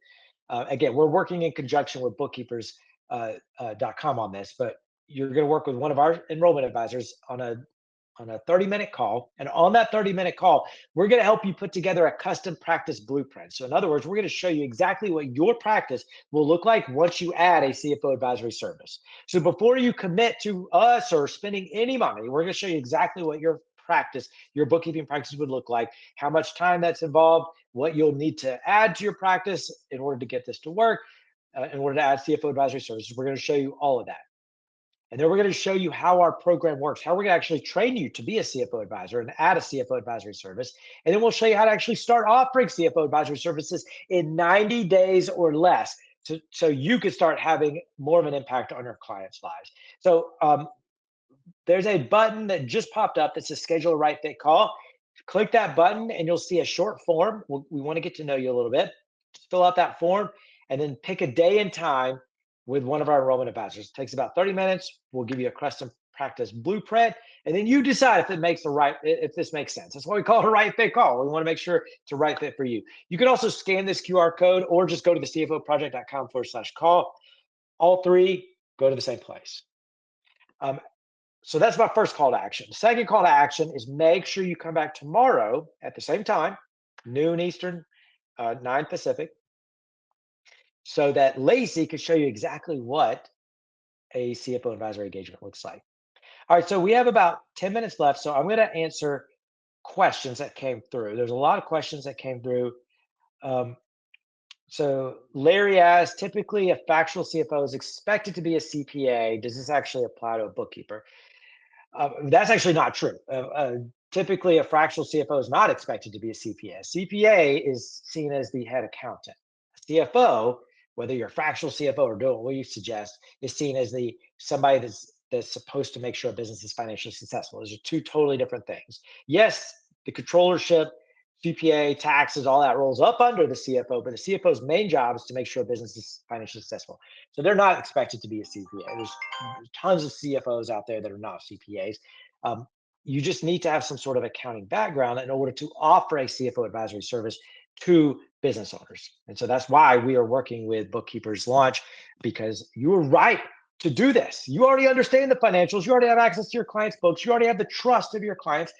Again, we're working in conjunction with bookkeepers.com on this, but you're going to work with one of our enrollment advisors on a 30-minute call. And on that 30-minute call, we're going to help you put together a custom practice blueprint. So in other words, we're going to show you exactly what your practice will look like once you add a CFO advisory service. So before you commit to us or spending any money, we're going to show you exactly what your bookkeeping practice would look like, how much time that's involved, what you'll need to add to your practice in order to get this to work, in order to add CFO advisory services. We're going to show you all of that. And then we're going to show you how our program works, how we're going to actually train you to be a CFO advisor and add a CFO advisory service. And then we'll show you how to actually start offering CFO advisory services in 90 days or less, so you can start having more of an impact on your clients' lives. So there's a button that just popped up that says schedule a right fit call. Click that button and you'll see a short form. We want to get to know you a little bit. Just fill out that form and then pick a day and time with one of our enrollment advisors. It takes about 30 minutes. We'll give you a custom practice blueprint, and then you decide if this makes sense. That's why we call it a right fit call. We want to make sure it's a right fit for you. You can also scan this QR code or just go to the CFOproject.com/call. All three go to the same place. So that's my first call to action. The second call to action is make sure you come back tomorrow at the same time, noon Eastern, 9 Pacific, so that Lacey can show you exactly what a CFO advisory engagement looks like. All right, so we have about 10 minutes left, so I'm going to answer questions that came through. There's a lot of questions that came through. So Larry asked, typically a fractional CFO is expected to be a CPA. Does this actually apply to a bookkeeper? That's actually not true. Typically, a fractional CFO is not expected to be a CPA. A CPA is seen as the head accountant. A CFO, whether you're a fractional CFO or doing what you suggest, is seen as the somebody that's supposed to make sure a business is financially successful. Those are two totally different things. Yes, the controllership, CPA, taxes, all that rolls up under the CFO, but the CFO's main job is to make sure a business is financially successful. So they're not expected to be a CPA. There's tons of CFOs out there that are not CPAs. Um, you just need to have some sort of accounting background in order to offer a CFO advisory service to business owners. And so that's why we are working with Bookkeepers Launch, because you are right to do this. You already understand the financials. You already have access to your clients' books. You already have the trust of your clients.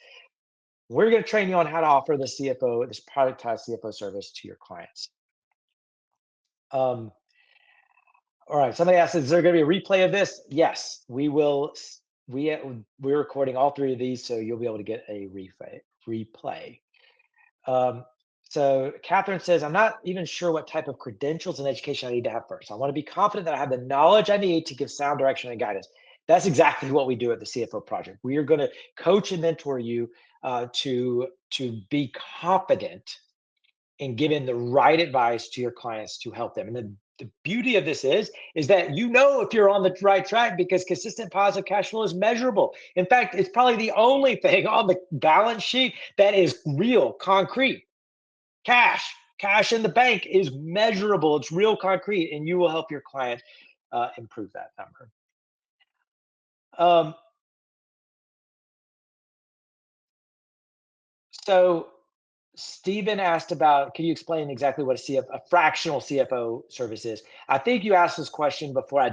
We're going to train you on how to offer the CFO, this productized CFO service to your clients. All right. Somebody asked, is there going to be a replay of this? Yes, we will. We're recording all three of these, so you'll be able to get a replay. So Catherine says, I'm not even sure what type of credentials and education I need to have first. I want to be confident that I have the knowledge I need to give sound direction and guidance. That's exactly what we do at the CFO Project. We are going to coach and mentor you to be confident in giving the right advice to your clients to help them. And the beauty of this is that you know if you're on the right track, because consistent positive cash flow is measurable. In fact, it's probably the only thing on the balance sheet that is real, concrete. Cash in the bank is measurable. It's real, concrete, and you will help your client improve that number. So Stephen asked about, can you explain exactly what a fractional CFO service is? I think you asked this question before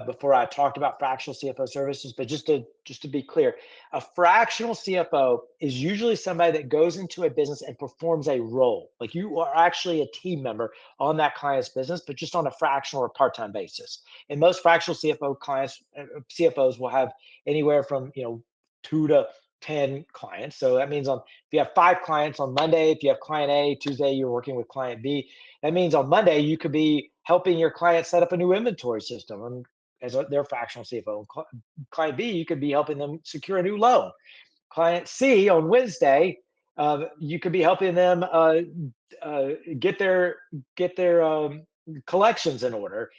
before I talked about fractional CFO services, but just to be clear, a fractional CFO is usually somebody that goes into a business and performs a role. Like you are actually a team member on that client's business, but just on a fractional or part-time basis. And most fractional CFOs will have anywhere from 2 to 10 clients. So that means if you have 5 clients on Monday, if you have client A, Tuesday you're working with client B, that means on Monday you could be helping your client set up a new inventory system and as their fractional CFO. Client B, you could be helping them secure a new loan. Client C on Wednesday, you could be helping them get their collections in order.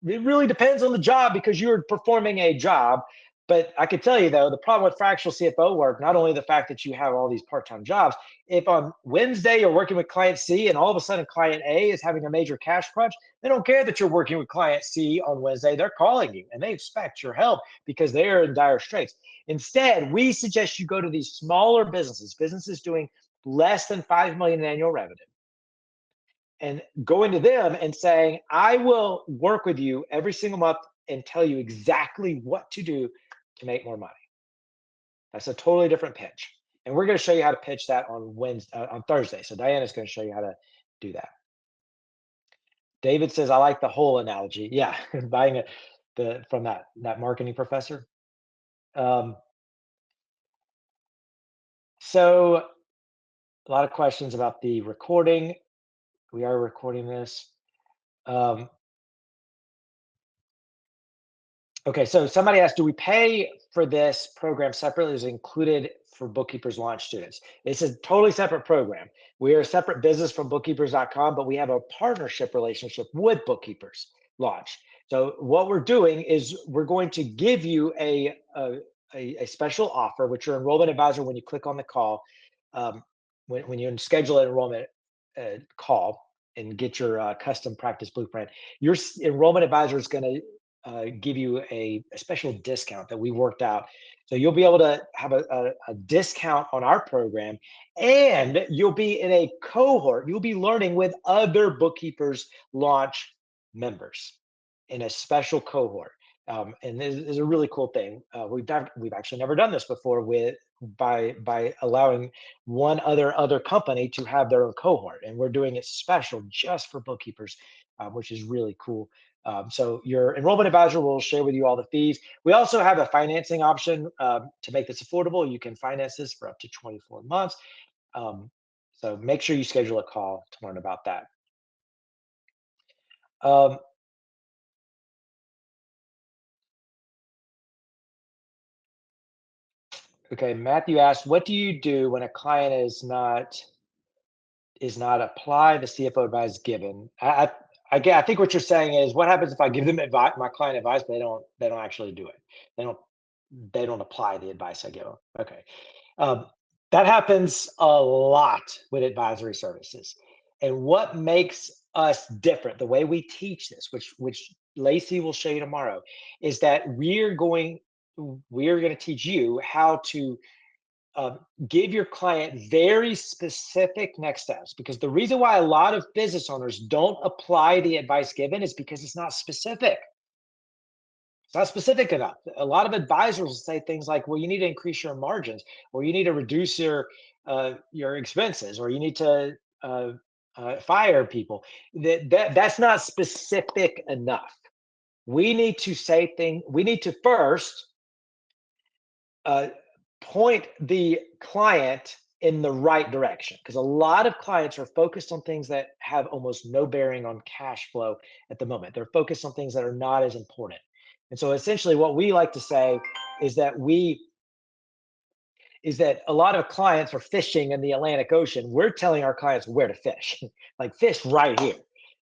It really depends on the job because you're performing a job. But I could tell you, though, the problem with fractional CFO work, not only the fact that you have all these part-time jobs, if on Wednesday you're working with client C and all of a sudden client A is having a major cash crunch, they don't care that you're working with client C on Wednesday. They're calling you and they expect your help because they are in dire straits. Instead, we suggest you go to these smaller businesses doing less than 5 million in annual revenue, and going to them and saying, I will work with you every single month and tell you exactly what to do to make more money. That's a totally different pitch. And we're going to show you how to pitch that on Thursday. So Diana's going to show you how to do that. David says, I like the whole analogy. Yeah, buying from that marketing professor. So a lot of questions about the recording. We are recording this. Okay, so somebody asked, do we pay for this program separately? Is it included for Bookkeepers Launch students? It's a totally separate program. We are a separate business from bookkeepers.com, but we have a partnership relationship with Bookkeepers Launch. So what we're doing is we're going to give you a special offer, which your enrollment advisor, when you click on the call, when you schedule an enrollment call and get your custom practice blueprint, your enrollment advisor is going to give you a special discount that we worked out. So you'll be able to have a discount on our program, and you'll be in a cohort. You'll be learning with other Bookkeepers Launch members in a special cohort. And this is a really cool thing. We've actually never done this before by allowing one other company to have their own cohort, and we're doing it special just for bookkeepers, which is really cool. So your enrollment advisor will share with you all the fees. We also have a financing option to make this affordable. You can finance this for up to 24 months. So make sure you schedule a call to learn about that. Um, okay, Matthew asked, what do you do when a client is not apply the CFO advice given? I think what you're saying is, what happens if I give them advice, my client advice, but they don't actually do it. They don't they don't apply the advice I give them. Okay. Um, that happens a lot with advisory services. And what makes us different, the way we teach this, which Lacey will show you tomorrow, is that we're going to teach you how to uh, give your client very specific next steps. Because the reason why a lot of business owners don't apply the advice given is because it's not specific. It's not specific enough. A lot of advisors will say things like, "Well, you need to increase your margins, or you need to reduce your expenses, or you need to fire people." That's not specific enough. We need to say things. We need to first uh, point the client in the right direction, because a lot of clients are focused on things that have almost no bearing on cash flow at the moment. They're focused on things that are not as important. And so essentially what we like to say is that a lot of clients are fishing in the Atlantic Ocean. We're telling our clients where to fish, like fish right here.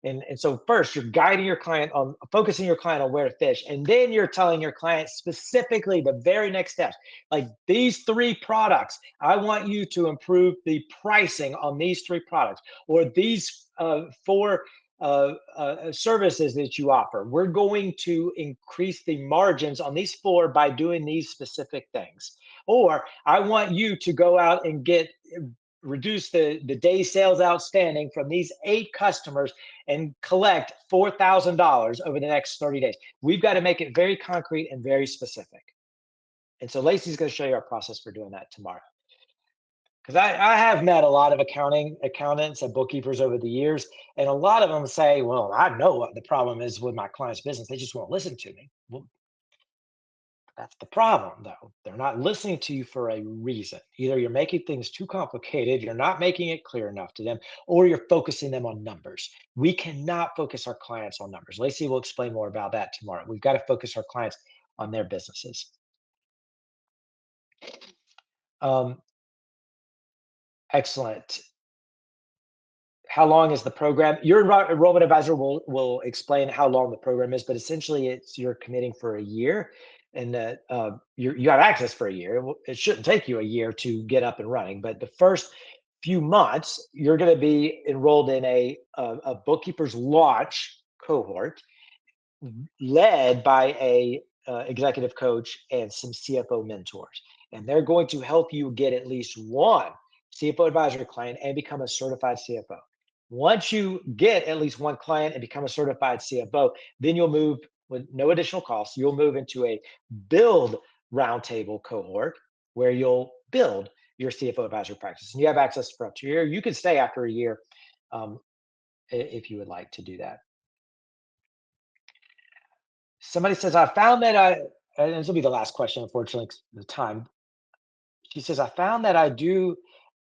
And so first you're guiding your client on focusing your client on where to fish. And then you're telling your client specifically the very next steps. Like these three products, I want you to improve the pricing on these three products, or these four services that you offer. We're going to increase the margins on these four by doing these specific things. Or I want you to go out and reduce the day sales outstanding from these 8 customers and collect $4,000 over the next 30 days. We've got to make it very concrete and very specific. And so Lacey's going to show you our process for doing that tomorrow. Because I have met a lot of accountants and bookkeepers over the years, and a lot of them say, well, I know what the problem is with my client's business. They just won't listen to me. Well, that's the problem, though. They're not listening to you for a reason. Either you're making things too complicated, you're not making it clear enough to them, or you're focusing them on numbers. We cannot focus our clients on numbers. Lacey will explain more about that tomorrow. We've got to focus our clients on their businesses. Um, Excellent. How long is the program? Your enrollment advisor will explain how long the program is, but essentially you're committing for a year, and you have access for a year. It shouldn't take you a year to get up and running, but the first few months you're going to be enrolled in a bookkeepers launch cohort led by a executive coach and some CFO mentors, and they're going to help you get at least one CFO advisory client and become a certified CFO. Once you get at least one client and become a certified CFO, then you'll move with no additional costs. You'll move into a build roundtable cohort where you'll build your CFO advisory practice, and you have access for up to a year. You can stay after a year um, if you would like to do that. Somebody says, I found that and this will be the last question, unfortunately, 'cause of the time. She says, I found that I do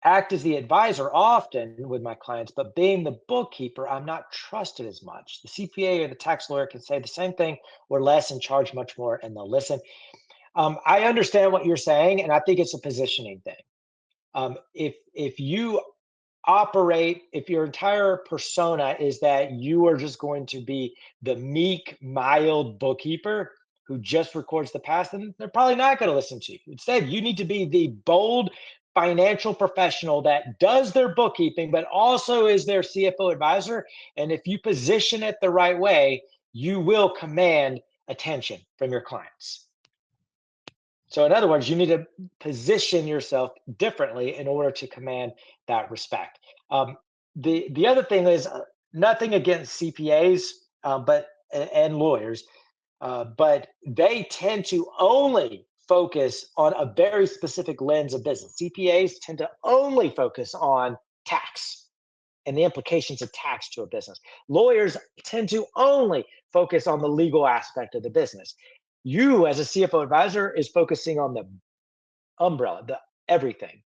act as the advisor often with my clients, but being the bookkeeper, I'm not trusted as much. The CPA or the tax lawyer can say the same thing or less and charge much more, and they'll listen. I understand what you're saying, and I think it's a positioning thing. If you operate, if your entire persona is that you are just going to be the meek, mild bookkeeper who just records the past, then they're probably not going to listen to you. Instead, you need to be the bold financial professional that does their bookkeeping, but also is their CFO advisor. And if you position it the right way, you will command attention from your clients. So in other words, you need to position yourself differently in order to command that respect. Um, the other thing is nothing against CPAs, and lawyers, but they tend to only focus on a very specific lens of business. CPAs tend to only focus on tax and the implications of tax to a business. Lawyers tend to only focus on the legal aspect of the business. You, as a CFO advisor, is focusing on the umbrella, the everything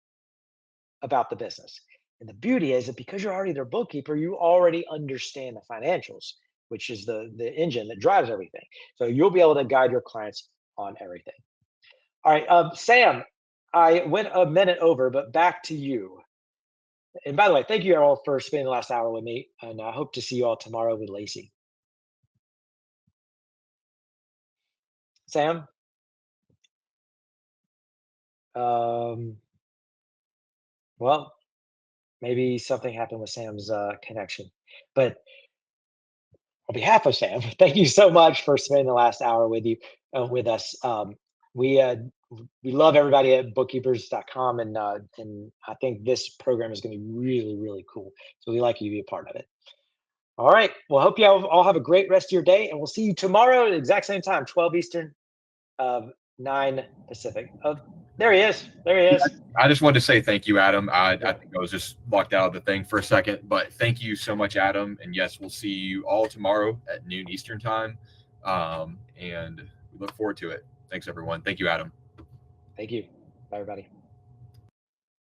about the business. And the beauty is that because you're already their bookkeeper, you already understand the financials, which is the engine that drives everything. So you'll be able to guide your clients on everything. All right, Sam, I went a minute over, but back to you. And by the way, thank you all for spending the last hour with me, and I hope to see you all tomorrow with Lacey. Sam? Well, maybe something happened with Sam's connection. But on behalf of Sam, thank you so much for spending the last hour with us. We we love everybody at bookkeepers.com, and I think this program is going to be really, really cool. So we'd like you to be a part of it. All right. Well, hope you all have a great rest of your day, and we'll see you tomorrow at the exact same time, 12 Eastern, 9 Pacific. There he is. There he is. I just wanted to say thank you, Adam. I think I was just locked out of the thing for a second, but thank you so much, Adam. And yes, we'll see you all tomorrow at noon Eastern time. And we look forward to it. Thanks, everyone. Thank you, Adam. Thank you. Bye, everybody.